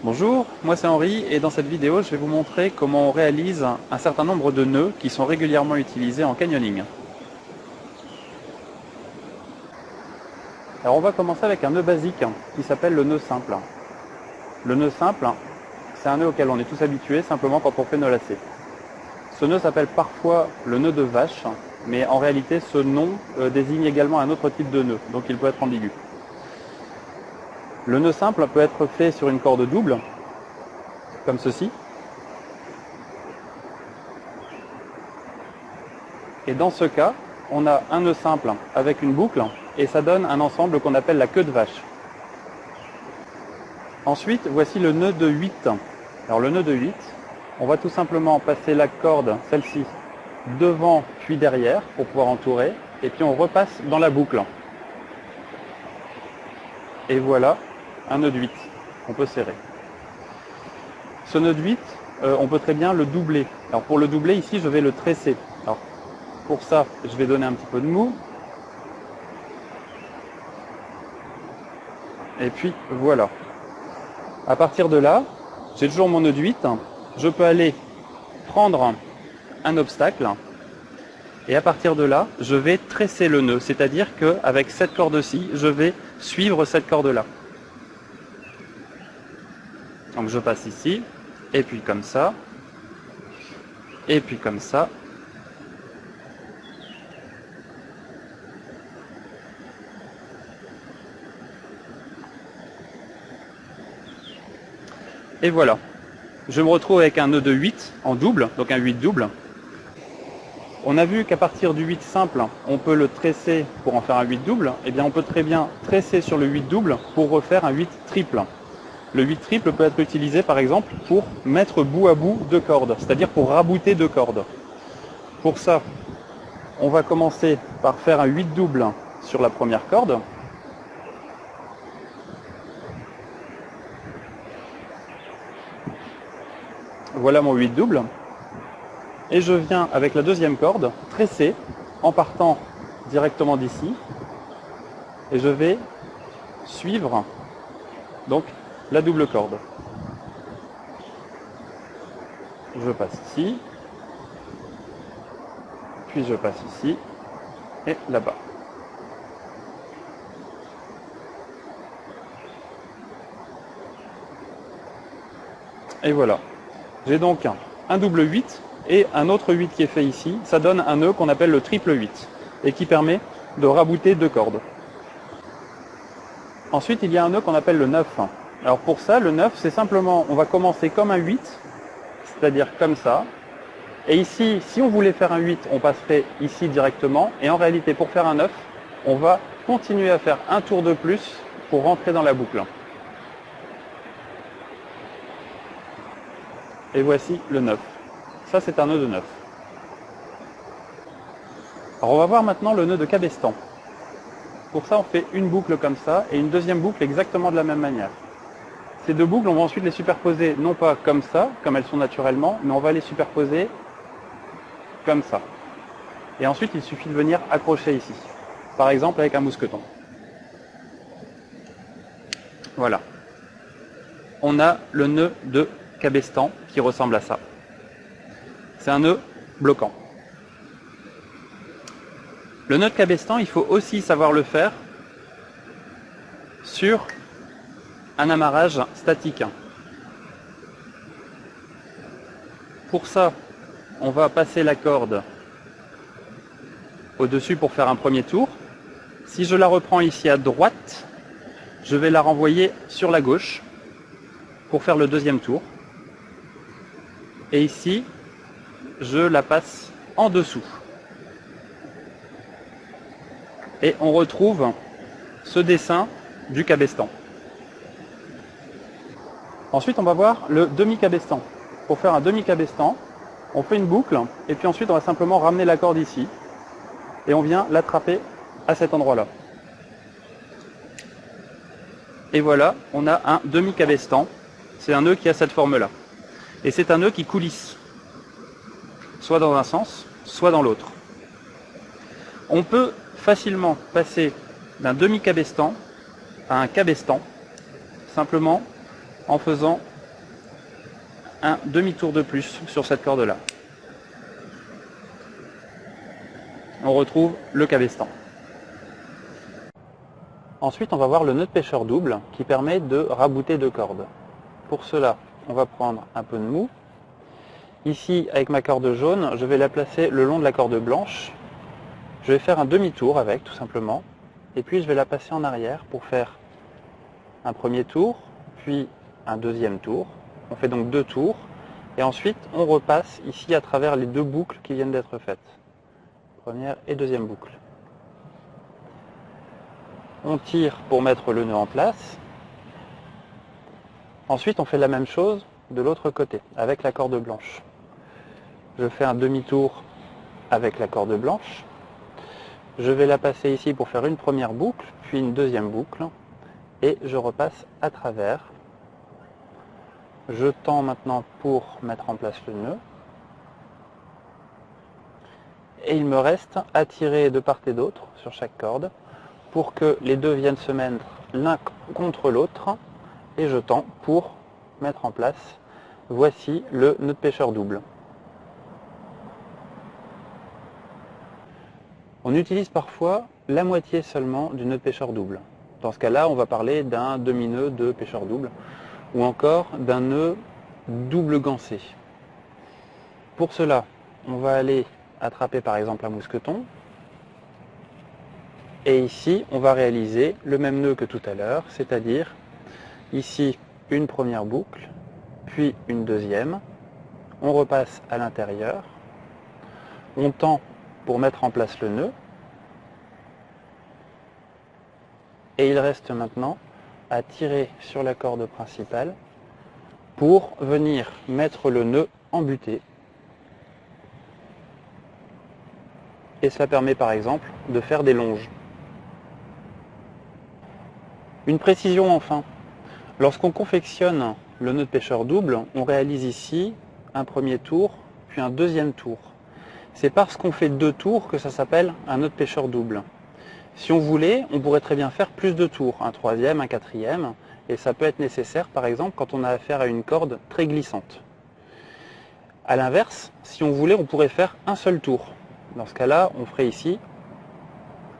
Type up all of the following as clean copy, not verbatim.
Bonjour, moi c'est Henri et dans cette vidéo je vais vous montrer comment on réalise un certain nombre de nœuds qui sont régulièrement utilisés en canyoning. Alors on va commencer avec un nœud basique qui s'appelle le nœud simple. Le nœud simple, c'est un nœud auquel on est tous habitués simplement quand on fait nos lacets. Ce nœud s'appelle parfois le nœud de vache, mais en réalité ce nom désigne également un autre type de nœud, donc il peut être ambigu. Le nœud simple peut être fait sur une corde double, comme ceci. Et dans ce cas, on a un nœud simple avec une boucle et ça donne un ensemble qu'on appelle la queue de vache. Ensuite, voici le nœud de 8. Alors le nœud de 8, on va tout simplement passer la corde, celle-ci, devant puis derrière pour pouvoir entourer et puis on repasse dans la boucle. Et voilà un nœud de 8 qu'on peut serrer. Ce nœud de 8, on peut très bien le doubler. Alors pour le doubler, ici, je vais le tresser. Alors, pour ça, je vais donner un petit peu de mou. Et puis voilà. À partir de là, j'ai toujours mon nœud de 8. Je peux aller prendre un obstacle. Et à partir de là, je vais tresser le nœud. C'est-à-dire qu'avec cette corde-ci, je vais suivre cette corde-là. Donc je passe ici, et puis comme ça, et puis comme ça. Et voilà. Je me retrouve avec un nœud de 8 en double, donc un 8 double. On a vu qu'à partir du 8 simple, on peut le tresser pour en faire un 8 double. Eh bien, on peut très bien tresser sur le 8 double pour refaire un 8 triple. Le 8 triple peut être utilisé par exemple pour mettre bout à bout deux cordes, c'est-à-dire pour rabouter deux cordes. Pour ça, on va commencer par faire un 8 double sur la première corde. Voilà mon 8 double. Et je viens avec la deuxième corde tresser en partant directement d'ici. Et je vais suivre donc la double corde. Je passe ici, puis je passe ici et là-bas. Et voilà. J'ai donc un double 8 et un autre 8 qui est fait ici. Ça donne un nœud qu'on appelle le triple 8 et qui permet de rabouter deux cordes. Ensuite, il y a un nœud qu'on appelle le 9. Alors pour ça, le 9, c'est simplement, on va commencer comme un 8, c'est-à-dire comme ça. Et ici, si on voulait faire un 8, on passerait ici directement. Et en réalité, pour faire un 9, on va continuer à faire un tour de plus pour rentrer dans la boucle. Et voici le 9. Ça, c'est un nœud de 9. Alors on va voir maintenant le nœud de cabestan. Pour ça, on fait une boucle comme ça et une deuxième boucle exactement de la même manière. Ces deux boucles, on va ensuite les superposer, non pas comme ça, comme elles sont naturellement, mais on va les superposer comme ça. Et ensuite, il suffit de venir accrocher ici. Par exemple, avec un mousqueton. Voilà. On a le nœud de cabestan qui ressemble à ça. C'est un nœud bloquant. Le nœud de cabestan, il faut aussi savoir le faire sur un amarrage statique. Pour ça, on va passer la corde au-dessus pour faire un premier tour. Si je la reprends ici à droite, je vais la renvoyer sur la gauche pour faire le deuxième tour. Et ici, je la passe en dessous. Et on retrouve ce dessin du cabestan. Ensuite, on va voir le demi-cabestan. Pour faire un demi-cabestan, on fait une boucle et puis ensuite on va simplement ramener la corde ici et on vient l'attraper à cet endroit-là. Et voilà, on a un demi-cabestan. C'est un nœud qui a cette forme-là. Et c'est un nœud qui coulisse, soit dans un sens, soit dans l'autre. On peut facilement passer d'un demi-cabestan à un cabestan, simplement en faisant un demi-tour de plus sur cette corde-là. On retrouve le cabestan. Ensuite, on va voir le nœud de pêcheur double qui permet de rabouter deux cordes. Pour cela, on va prendre un peu de mou. Ici, avec ma corde jaune, je vais la placer le long de la corde blanche. Je vais faire un demi-tour avec, tout simplement. Et puis, je vais la passer en arrière pour faire un premier tour, puis un deuxième tour. On fait donc deux tours. Et ensuite, on repasse ici à travers les deux boucles qui viennent d'être faites. Première et deuxième boucle. On tire pour mettre le nœud en place. Ensuite, on fait la même chose de l'autre côté, avec la corde blanche. Je fais un demi-tour avec la corde blanche. Je vais la passer ici pour faire une première boucle, puis une deuxième boucle. Et je repasse à travers. Je tends maintenant pour mettre en place le nœud. Et il me reste à tirer de part et d'autre sur chaque corde pour que les deux viennent se mettre l'un contre l'autre. Et je tends pour mettre en place. Voici le nœud de pêcheur double. On utilise parfois la moitié seulement du nœud de pêcheur double. Dans ce cas-là, on va parler d'un demi-nœud de pêcheur double ou encore d'un nœud double gancé. Pour cela, on va aller attraper par exemple un mousqueton. Et ici, on va réaliser le même nœud que tout à l'heure, c'est-à-dire ici une première boucle, puis une deuxième. On repasse à l'intérieur. On tend pour mettre en place le nœud. Et il reste maintenant à tirer sur la corde principale pour venir mettre le nœud en butée. Et cela permet par exemple de faire des longes. Une précision enfin. Lorsqu'on confectionne le nœud de pêcheur double, on réalise ici un premier tour, puis un deuxième tour. C'est parce qu'on fait deux tours que ça s'appelle un nœud de pêcheur double. Si on voulait, on pourrait très bien faire plus de tours, un troisième, un quatrième, et ça peut être nécessaire par exemple quand on a affaire à une corde très glissante. A l'inverse, si on voulait, on pourrait faire un seul tour. Dans ce cas-là, on ferait ici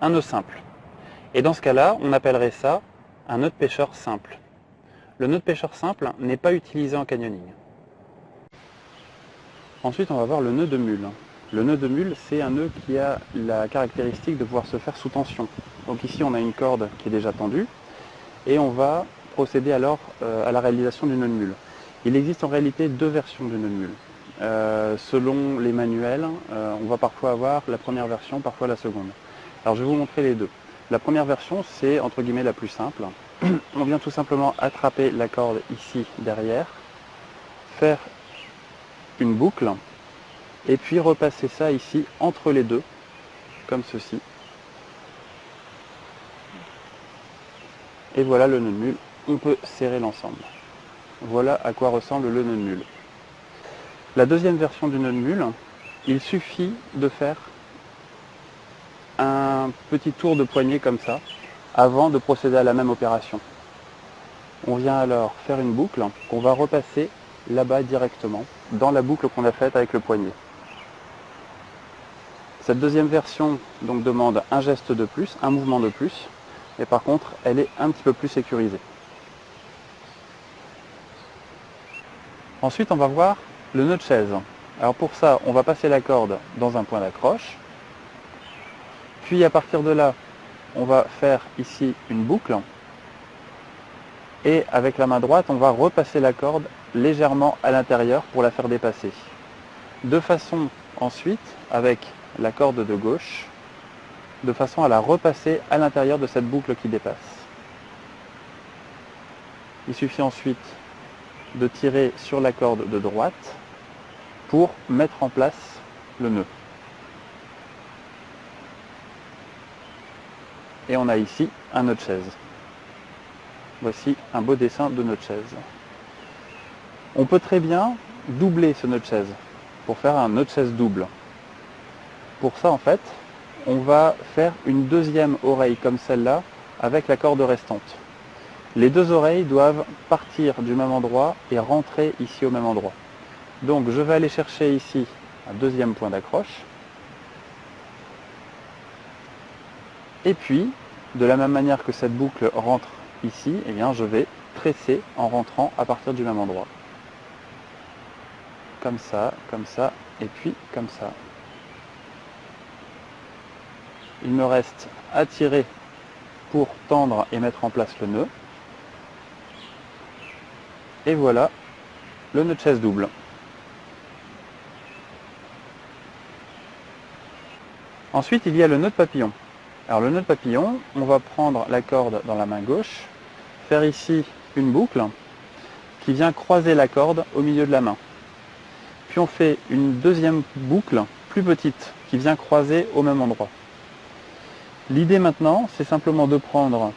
un nœud simple. Et dans ce cas-là, on appellerait ça un nœud de pêcheur simple. Le nœud de pêcheur simple n'est pas utilisé en canyoning. Ensuite, on va voir le nœud de mule. Le nœud de mule, c'est un nœud qui a la caractéristique de pouvoir se faire sous tension. Donc ici, on a une corde qui est déjà tendue et on va procéder alors à la réalisation du nœud de mule. Il existe en réalité deux versions du nœud de mule. Selon les manuels, on va parfois avoir la première version, parfois la seconde. Alors je vais vous montrer les deux. La première version, c'est entre guillemets la plus simple. On vient tout simplement attraper la corde ici derrière, faire une boucle, et puis repasser ça ici entre les deux, comme ceci. Et voilà le nœud de mule, on peut serrer l'ensemble. Voilà à quoi ressemble le nœud de mule. La deuxième version du nœud de mule, il suffit de faire un petit tour de poignet comme ça, avant de procéder à la même opération. On vient alors faire une boucle qu'on va repasser là-bas directement, dans la boucle qu'on a faite avec le poignet. Cette deuxième version donc demande un geste de plus, un mouvement de plus, et par contre elle est un petit peu plus sécurisée. Ensuite on va voir le nœud de chaise. Alors pour ça on va passer la corde dans un point d'accroche, puis à partir de là on va faire ici une boucle, et avec la main droite on va repasser la corde légèrement à l'intérieur pour la faire dépasser. De façon ensuite, avec la corde de gauche, de façon à la repasser à l'intérieur de cette boucle qui dépasse. Il suffit ensuite de tirer sur la corde de droite pour mettre en place le nœud. Et on a ici un nœud de chaise. Voici un beau dessin de nœud de chaise. On peut très bien doubler ce nœud de chaise pour faire un nœud de chaise double. Pour ça, en fait, on va faire une deuxième oreille comme celle-là avec la corde restante. Les deux oreilles doivent partir du même endroit et rentrer ici au même endroit. Donc je vais aller chercher ici un deuxième point d'accroche. Et puis, de la même manière que cette boucle rentre ici, eh bien, je vais tresser en rentrant à partir du même endroit. Comme ça, et puis comme ça. Il me reste à tirer pour tendre et mettre en place le nœud. Et voilà le nœud de chaise double. Ensuite, il y a le nœud de papillon. Alors le nœud de papillon, on va prendre la corde dans la main gauche, faire ici une boucle qui vient croiser la corde au milieu de la main. Puis on fait une deuxième boucle plus petite qui vient croiser au même endroit. L'idée maintenant, c'est simplement de prendre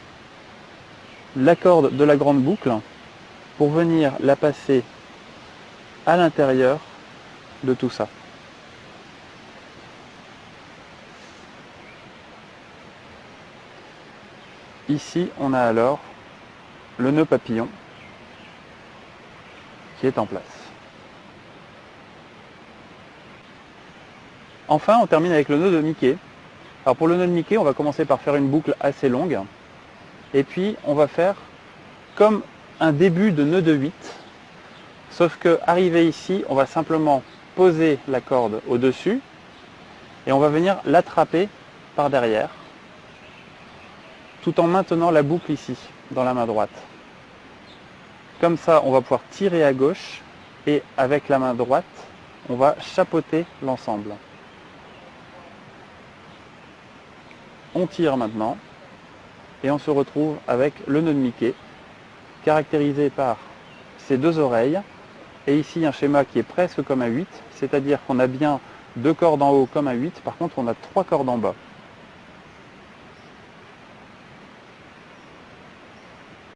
la corde de la grande boucle pour venir la passer à l'intérieur de tout ça. Ici, on a alors le nœud papillon qui est en place. Enfin, on termine avec le nœud de Mickey. Alors pour le nœud de Mickey, on va commencer par faire une boucle assez longue. Et puis, on va faire comme un début de nœud de 8. Sauf que, arrivé ici, on va simplement poser la corde au-dessus et on va venir l'attraper par derrière, tout en maintenant la boucle ici, dans la main droite. Comme ça, on va pouvoir tirer à gauche et avec la main droite, on va chapeauter l'ensemble. On tire maintenant et on se retrouve avec le nœud de Mickey, caractérisé par ces deux oreilles et ici un schéma qui est presque comme un 8, c'est-à-dire qu'on a bien deux cordes en haut comme un 8, par contre on a trois cordes en bas.